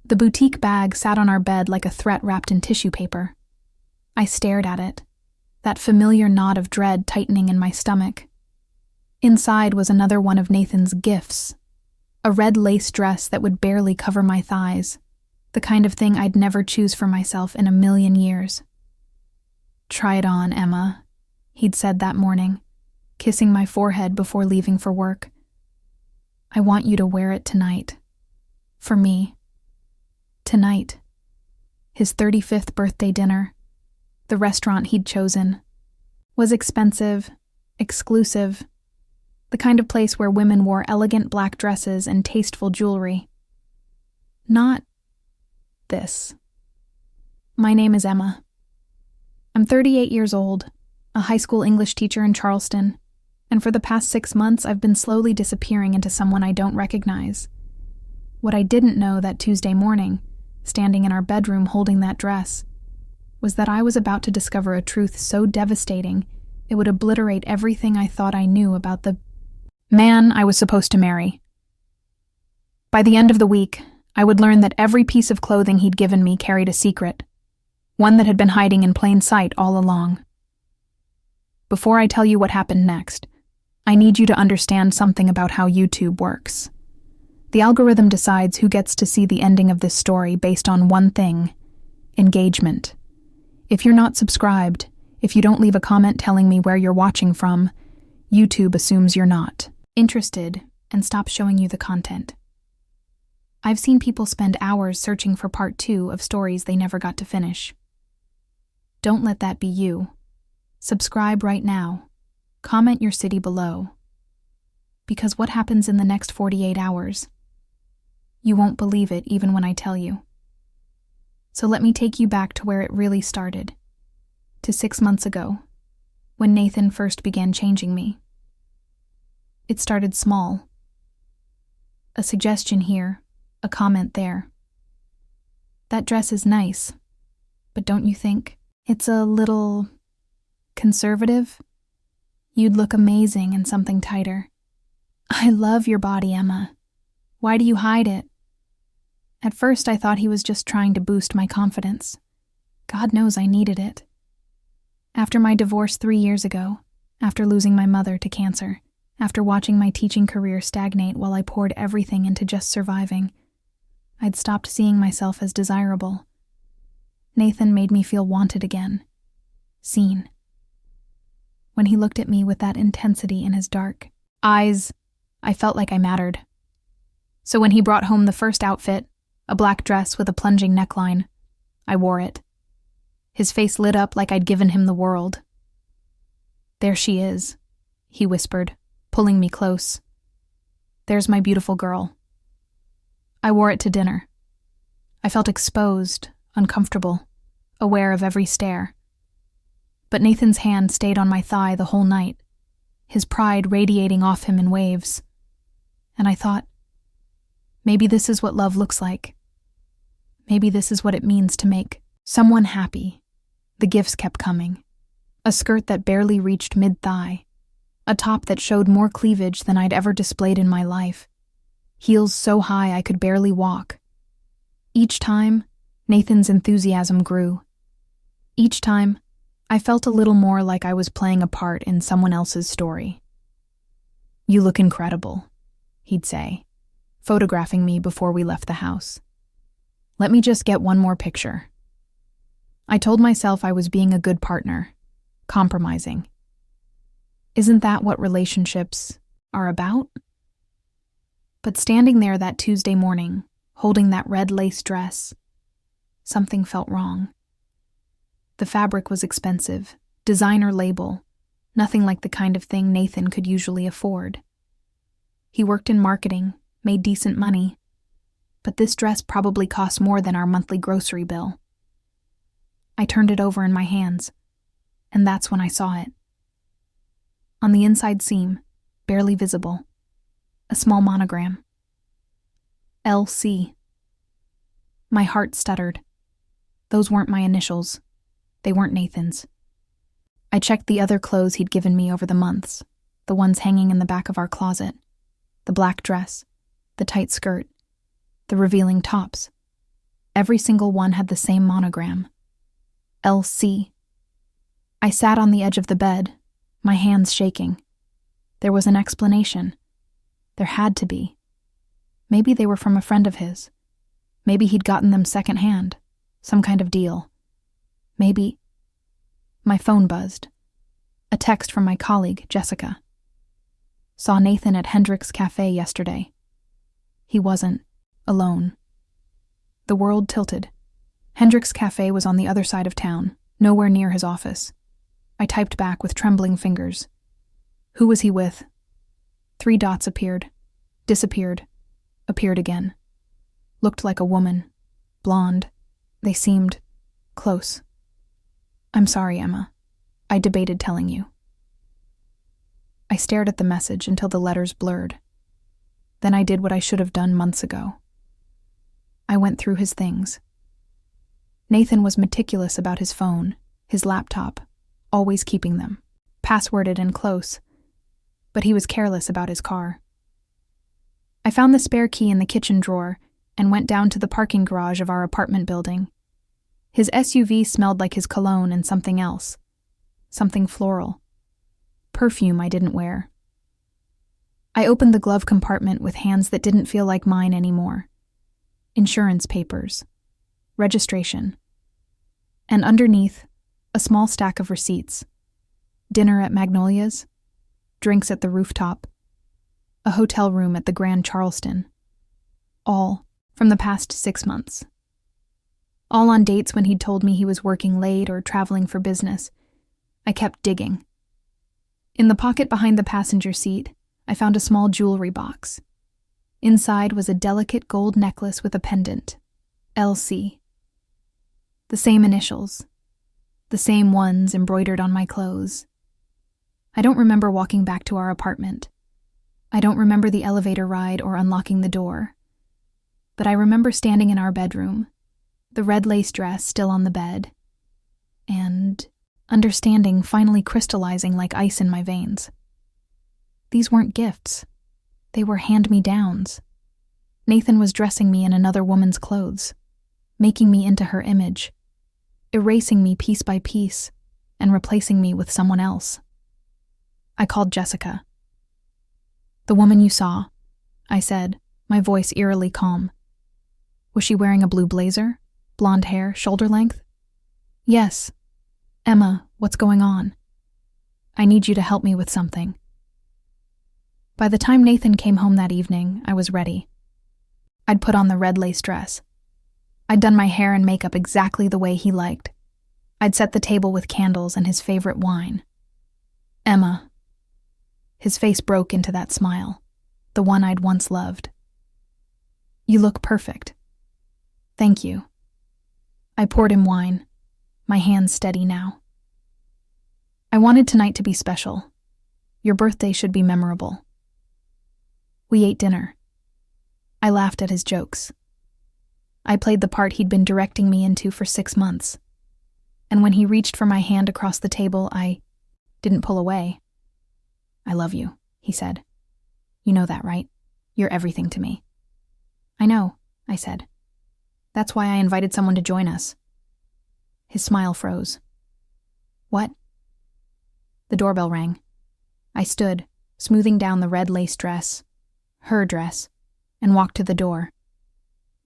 The boutique bag sat on our bed like a threat wrapped in tissue paper. I stared at it, that familiar knot of dread tightening in my stomach. Inside was another one of Nathan's gifts, a red lace dress that would barely cover my thighs, the kind of thing I'd never choose for myself in a million years. "Try it on, Emma," he'd said that morning, kissing my forehead before leaving for work. "I want you to wear it tonight. For me. Tonight." His 35th birthday dinner, the restaurant he'd chosen, was expensive, exclusive, the kind of place where women wore elegant black dresses and tasteful jewelry. Not this. My name is Emma. I'm 38 years old, a high school English teacher in Charleston, and for the past 6 months I've been slowly disappearing into someone I don't recognize. What I didn't know that Tuesday morning, standing in our bedroom holding that dress, was that I was about to discover a truth so devastating it would obliterate everything I thought I knew about the man I was supposed to marry. By the end of the week, I would learn that every piece of clothing he'd given me carried a secret, one that had been hiding in plain sight all along. Before I tell you what happened next, I need you to understand something about how YouTube works. The algorithm decides who gets to see the ending of this story based on one thing: engagement. If you're not subscribed, if you don't leave a comment telling me where you're watching from, YouTube assumes you're not interested and stops showing you the content. I've seen people spend hours searching for part 2 of stories they never got to finish. Don't let that be you. Subscribe right now. Comment your city below. Because what happens in the next 48 hours? You won't believe it even when I tell you. So let me take you back to where it really started, to 6 months ago, when Nathan first began changing me. It started small. A suggestion here, a comment there. "That dress is nice, but don't you think it's a little conservative? You'd look amazing in something tighter. I love your body, Emma. Why do you hide it?" At first I thought he was just trying to boost my confidence. God knows I needed it. After my divorce 3 years ago, after losing my mother to cancer, after watching my teaching career stagnate while I poured everything into just surviving, I'd stopped seeing myself as desirable. Nathan made me feel wanted again, seen. When he looked at me with that intensity in his dark eyes, I felt like I mattered. So when he brought home the first outfit, a black dress with a plunging neckline, I wore it. His face lit up like I'd given him the world. "There she is," he whispered, pulling me close. "There's my beautiful girl." I wore it to dinner. I felt exposed, uncomfortable, aware of every stare. But Nathan's hand stayed on my thigh the whole night, his pride radiating off him in waves. And I thought, maybe this is what love looks like. Maybe this is what it means to make someone happy. The gifts kept coming. A skirt that barely reached mid-thigh. A top that showed more cleavage than I'd ever displayed in my life. Heels so high I could barely walk. Each time, Nathan's enthusiasm grew. Each time, I felt a little more like I was playing a part in someone else's story. "You look incredible," he'd say, photographing me before we left the house. "Let me just get one more picture." I told myself I was being a good partner, compromising. Isn't that what relationships are about? But standing there that Tuesday morning, holding that red lace dress, something felt wrong. The fabric was expensive, designer label, nothing like the kind of thing Nathan could usually afford. He worked in marketing, made decent money, but this dress probably cost more than our monthly grocery bill. I turned it over in my hands, and that's when I saw it. On the inside seam, barely visible, a small monogram. LC. My heart stuttered. Those weren't my initials. They weren't Nathan's. I checked the other clothes he'd given me over the months, the ones hanging in the back of our closet, the black dress, the tight skirt, the revealing tops. Every single one had the same monogram. LC. I sat on the edge of the bed, my hands shaking. There was an explanation. There had to be. Maybe they were from a friend of his. Maybe he'd gotten them secondhand, some kind of deal. Maybe... My phone buzzed. A text from my colleague, Jessica. Saw Nathan at Hendrick's Cafe yesterday. He wasn't alone. The world tilted. Hendrick's Cafe was on the other side of town, nowhere near his office. I typed back with trembling fingers. Who was he with? 3 dots appeared, disappeared, appeared again. Looked like a woman, blonde. They seemed close. I'm sorry, Emma. I debated telling you. I stared at the message until the letters blurred. Then I did what I should have done months ago. I went through his things. Nathan was meticulous about his phone, his laptop, always keeping them, passworded and close, but he was careless about his car. I found the spare key in the kitchen drawer and went down to the parking garage of our apartment building. His SUV smelled like his cologne and something else, something floral. Perfume I didn't wear. I opened the glove compartment with hands that didn't feel like mine anymore. Insurance papers. Registration. And underneath, a small stack of receipts. Dinner at Magnolia's. Drinks at the rooftop. A hotel room at the Grand Charleston. All from the past 6 months. All on dates when he'd told me he was working late or traveling for business. I kept digging. In the pocket behind the passenger seat, I found a small jewelry box. Inside was a delicate gold necklace with a pendant. LC. The same initials. The same ones embroidered on my clothes. I don't remember walking back to our apartment. I don't remember the elevator ride or unlocking the door. But I remember standing in our bedroom, the red lace dress still on the bed, and understanding finally crystallizing like ice in my veins. These weren't gifts. They were hand-me-downs. Nathan was dressing me in another woman's clothes, making me into her image, erasing me piece by piece, and replacing me with someone else. I called Jessica. The woman you saw, I said, my voice eerily calm. Was she wearing a blue blazer? Blonde hair, shoulder length? Yes. Emma, what's going on? I need you to help me with something. By the time Nathan came home that evening, I was ready. I'd put on the red lace dress. I'd done my hair and makeup exactly the way he liked. I'd set the table with candles and his favorite wine. Emma. His face broke into that smile, the one I'd once loved. You look perfect. Thank you. I poured him wine, my hands steady now. I wanted tonight to be special. Your birthday should be memorable. We ate dinner. I laughed at his jokes. I played the part he'd been directing me into for 6 months. And when he reached for my hand across the table, I didn't pull away. I love you, he said. You know that, right? You're everything to me. I know, I said. That's why I invited someone to join us. His smile froze. What? The doorbell rang. I stood, smoothing down the red lace dress, her dress, and walked to the door.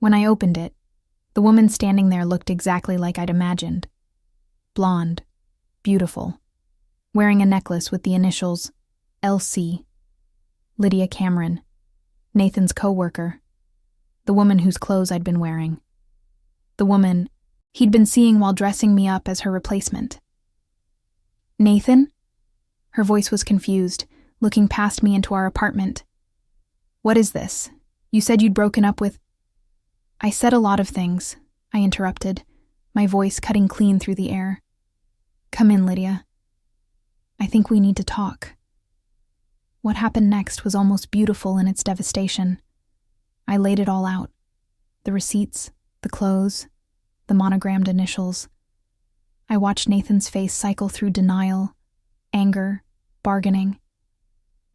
When I opened it, the woman standing there looked exactly like I'd imagined. Blonde, beautiful, wearing a necklace with the initials LC. Lydia Cameron, Nathan's co-worker, the woman whose clothes I'd been wearing. The woman he'd been seeing while dressing me up as her replacement. Nathan? Her voice was confused, looking past me into our apartment. What is this? You said you'd broken up with... I said a lot of things, I interrupted, my voice cutting clean through the air. Come in, Lydia. I think we need to talk. What happened next was almost beautiful in its devastation. I laid it all out. The receipts, the clothes, the monogrammed initials. I watched Nathan's face cycle through denial, anger, bargaining.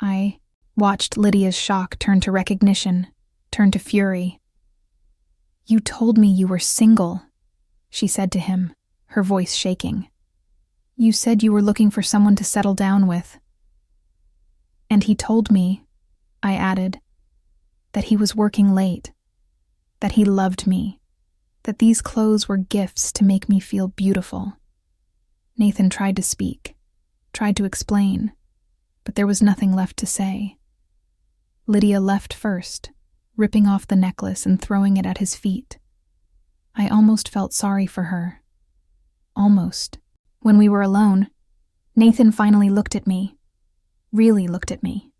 I watched Lydia's shock turn to recognition, turn to fury. "You told me you were single," she said to him, her voice shaking. "You said you were looking for someone to settle down with." "And he told me," I added, "that he was working late, that he loved me, that these clothes were gifts to make me feel beautiful." Nathan tried to speak, tried to explain, but there was nothing left to say. Lydia left first, ripping off the necklace and throwing it at his feet. I almost felt sorry for her. Almost. When we were alone, Nathan finally looked at me. Really looked at me.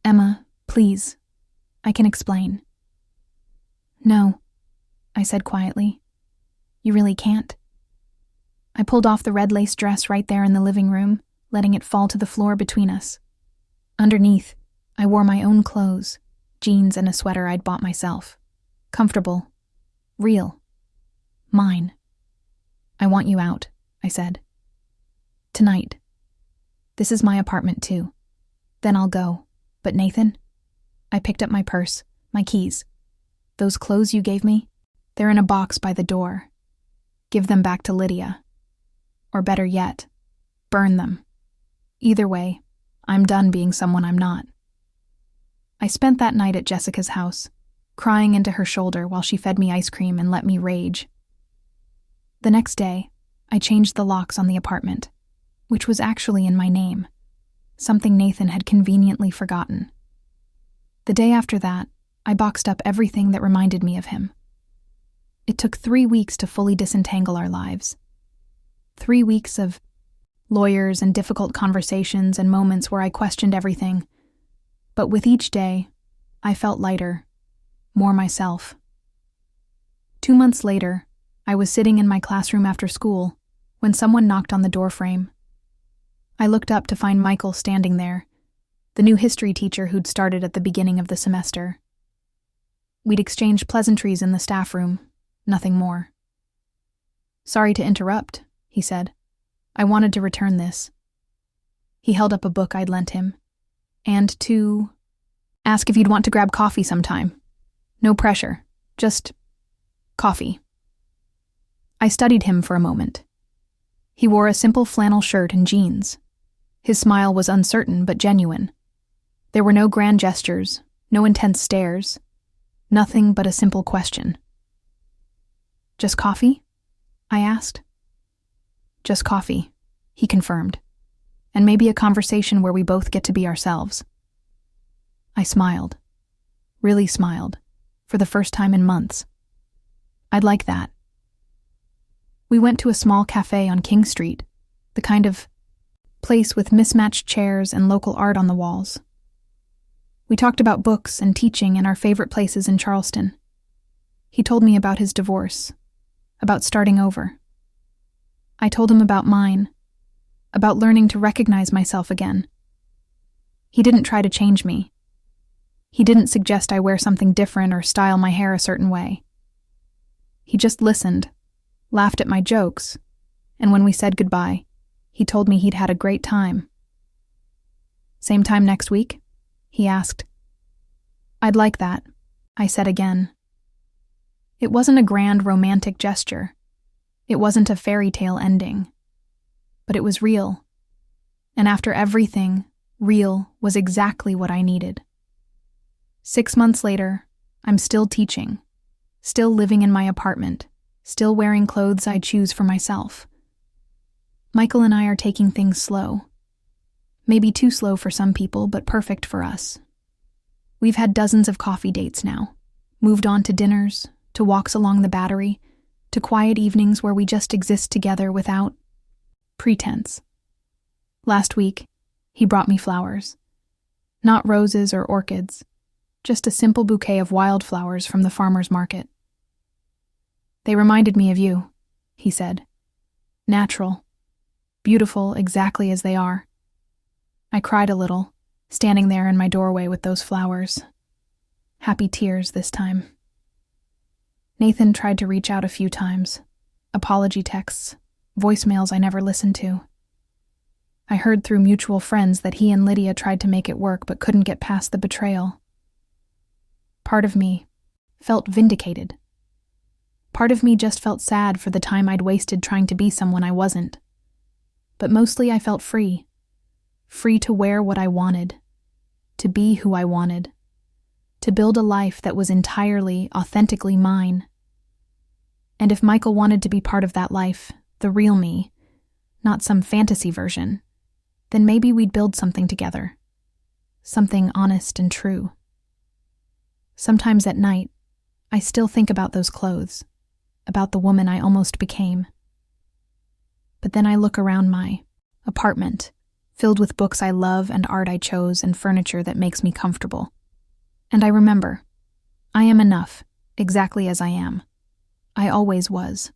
"Emma, please. I can explain." "No," I said quietly. "You really can't." I pulled off the red lace dress right there in the living room, letting it fall to the floor between us. Underneath, I wore my own clothes, jeans and a sweater I'd bought myself. Comfortable. Real. Mine. "I want you out," I said. "Tonight. This is my apartment too. Then I'll go. But Nathan?" I picked up my purse, my keys. "Those clothes you gave me? They're in a box by the door. Give them back to Lydia. Or better yet, burn them. Either way, I'm done being someone I'm not." I spent that night at Jessica's house, crying into her shoulder while she fed me ice cream and let me rage. The next day, I changed the locks on the apartment, which was actually in my name, something Nathan had conveniently forgotten. The day after that, I boxed up everything that reminded me of him. It took 3 weeks to fully disentangle our lives. 3 weeks of lawyers and difficult conversations and moments where I questioned everything. But with each day, I felt lighter, more myself. 2 months later, I was sitting in my classroom after school when someone knocked on the doorframe. I looked up to find Michael standing there, the new history teacher who'd started at the beginning of the semester. We'd exchanged pleasantries in the staff room, nothing more. "Sorry to interrupt," he said. "I wanted to return this." He held up a book I'd lent him, and to ask if you'd want to grab coffee sometime. No pressure, just coffee. I studied him for a moment. He wore a simple flannel shirt and jeans. His smile was uncertain but genuine. There were no grand gestures, no intense stares, nothing but a simple question. "Just coffee?" I asked. "Just coffee," he confirmed, "and maybe a conversation where we both get to be ourselves." I smiled, really smiled, for the first time in months. I'd like that. We went to a small cafe on King Street, the kind of place with mismatched chairs and local art on the walls. We talked about books and teaching and our favorite places in Charleston. He told me about his divorce, about starting over. I told him about mine, about learning to recognize myself again. He didn't try to change me. He didn't suggest I wear something different or style my hair a certain way. He just listened, laughed at my jokes, and when we said goodbye, he told me he'd had a great time. "Same time next week?" he asked. "I'd like that," I said again. It wasn't a grand romantic gesture. It wasn't a fairy tale ending. But it was real. And after everything, real was exactly what I needed. 6 months later, I'm still teaching, still living in my apartment, still wearing clothes I choose for myself. Michael and I are taking things slow. Maybe too slow for some people, but perfect for us. We've had dozens of coffee dates now, moved on to dinners, to walks along the Battery, to quiet evenings where we just exist together without pretense. Last week, he brought me flowers. Not roses or orchids, just a simple bouquet of wildflowers from the farmer's market. "They reminded me of you," he said. "Natural, beautiful exactly as they are." I cried a little, standing there in my doorway with those flowers. Happy tears this time. Nathan tried to reach out a few times. Apology texts, voicemails I never listened to. I heard through mutual friends that he and Lydia tried to make it work but couldn't get past the betrayal. Part of me felt vindicated. Part of me just felt sad for the time I'd wasted trying to be someone I wasn't. But mostly I felt free. Free to wear what I wanted, to be who I wanted, to build a life that was entirely, authentically mine. And if Michael wanted to be part of that life, the real me, not some fantasy version, then maybe we'd build something together. Something honest and true. Sometimes at night, I still think about those clothes, about the woman I almost became. But then I look around my apartment, filled with books I love and art I chose and furniture that makes me comfortable. And I remember, I am enough, exactly as I am. I always was.